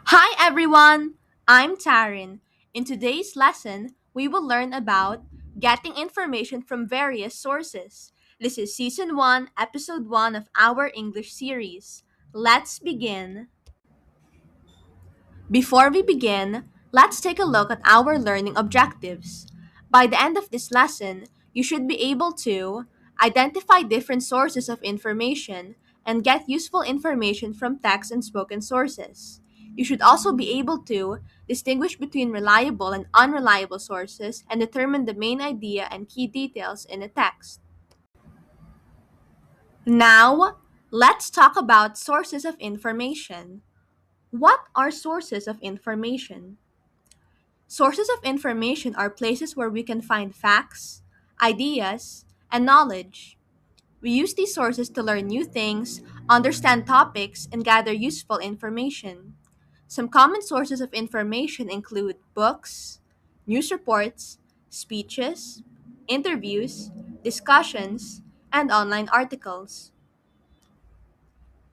Hi everyone! I'm Taryn. In today's lesson, we will learn about getting information from various sources. This is Season 1, Episode 1 of our English series. Let's begin. Before we begin, let's take a look at our learning objectives. By the end of this lesson, you should be able to identify different sources of information and get useful information from text and spoken sources. You should also be able to distinguish between reliable and unreliable sources and determine the main idea and key details in a text. Now, let's talk about sources of information. What are sources of information? Sources of information are places where we can find facts, ideas, and knowledge. We use these sources to learn new things, understand topics, and gather useful information. Some common sources of information include books, news reports, speeches, interviews, discussions, and online articles.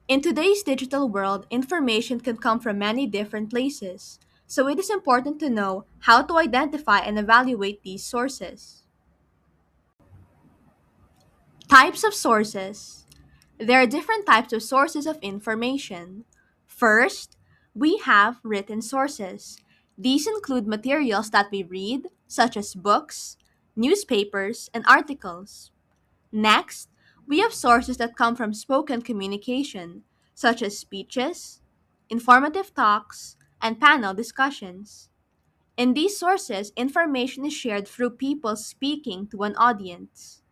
In today's digital world, information can come from many different places, so it is important to know how to identify and evaluate these sources. Types of sources. There are different types of sources of information. First, we have written sources. These include materials that we read, such as books, newspapers, and articles. Next, we have sources that come from spoken communication, such as speeches, informative talks, and panel discussions. In these sources, information is shared through people speaking to an audience.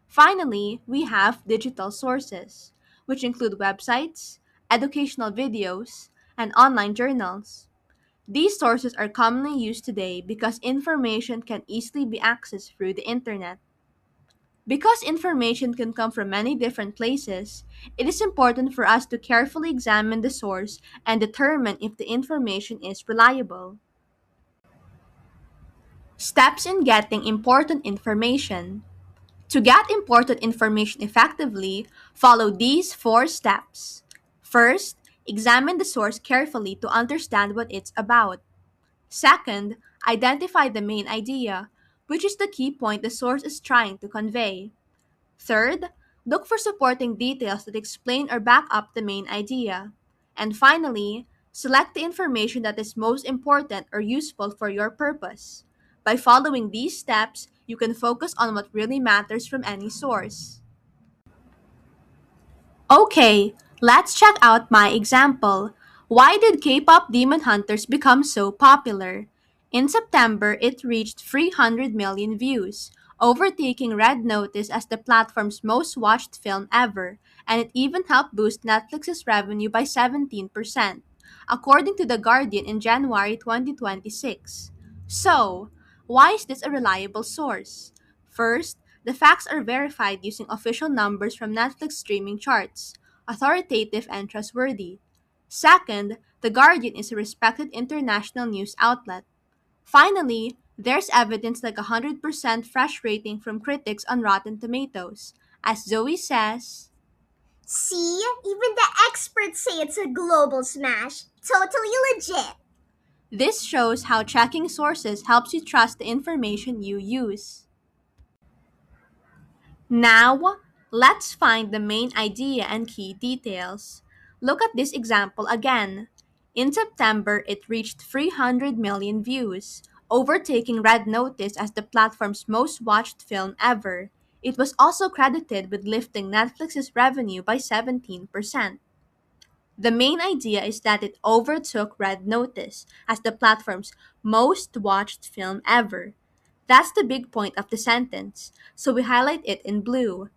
Finally, we have digital sources, which include websites, educational videos, and online journals. These sources are commonly used today because information can easily be accessed through the internet. Because information can come from many different places, it is important for us to carefully examine the source and determine if the information is reliable. Steps in getting important information. To get important information effectively, follow these four steps. First, examine the source carefully to understand what it's about. Second, identify the main idea, which is the key point the source is trying to convey. Third, look for supporting details that explain or back up the main idea. And finally, select the information that is most important or useful for your purpose. By following these steps, you can focus on what really matters from any source. Okay, let's check out my example. Why did K-pop Demon Hunters become so popular? In September, it reached 300 million views, overtaking Red Notice as the platform's most watched film ever, and it even helped boost Netflix's revenue by 17%, according to The Guardian in January 2026. So, why is this a reliable source? First, the facts are verified using official numbers from Netflix streaming charts, authoritative and trustworthy. Second, The Guardian is a respected international news outlet. Finally, there's evidence like a 100% fresh rating from critics on Rotten Tomatoes. As Zoe says, See, even the experts say it's a global smash. Totally legit. this shows how checking sources helps you trust the information you use. Now, let's find the main idea and key details. Look at this example again. In September, it reached 300 million views, overtaking Red Notice as the platform's most watched film ever. It was also credited with lifting Netflix's revenue by 17%. The main idea is that it overtook Red Notice as the platform's most watched film ever. That's the big point of the sentence, so we highlight it in blue.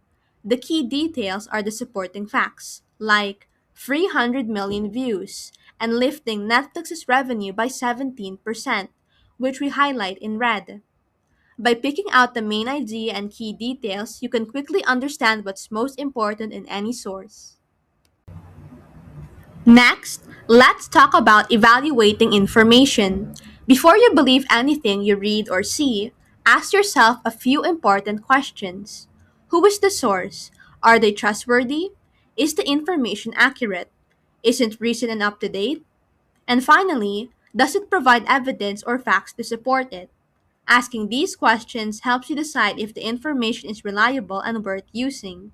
The key details are the supporting facts, like 300 million views and lifting Netflix's revenue by 17%, which we highlight in red. By picking out the main idea and key details, you can quickly understand what's most important in any source. Next, let's talk about evaluating information. Before you believe anything you read or see, ask yourself a few important questions. Who is the source? Are they trustworthy? Is the information accurate? Is it recent and up to date? And finally, does it provide evidence or facts to support it? Asking these questions helps you decide if the information is reliable and worth using.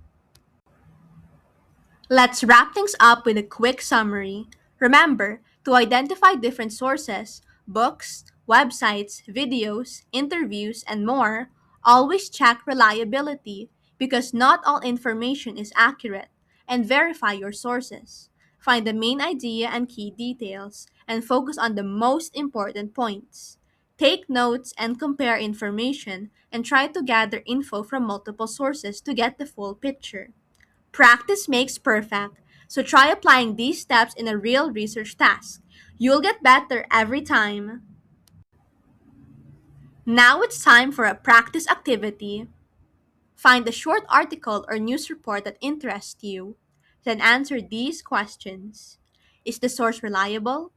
Let's wrap things up with a quick summary. Remember to identify different sources, books, websites, videos, interviews, and more. Always check reliability because not all information is accurate, and verify your sources. Find the main idea and key details, and focus on the most important points. Take notes and compare information, and try to gather info from multiple sources to get the full picture. Practice makes perfect, so try applying these steps in a real research task. You'll get better every time. Now it's time for a practice activity. Find a short article or news report that interests you. Then answer these questions. Is the source reliable?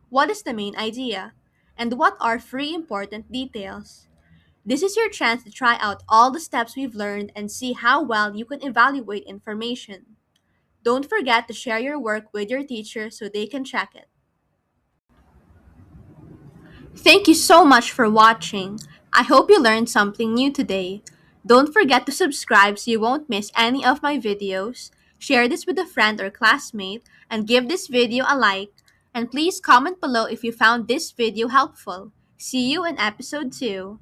What is the main idea? And what are three important details? This is your chance to try out all the steps we've learned and see how well you can evaluate information. Don't forget to share your work with your teacher so they can check it. Thank you so much for watching. I hope you learned something new today. Don't forget to subscribe so you won't miss any of my videos. Share this with a friend or classmate and give this video a like. And please comment below if you found this video helpful. See you in episode 2.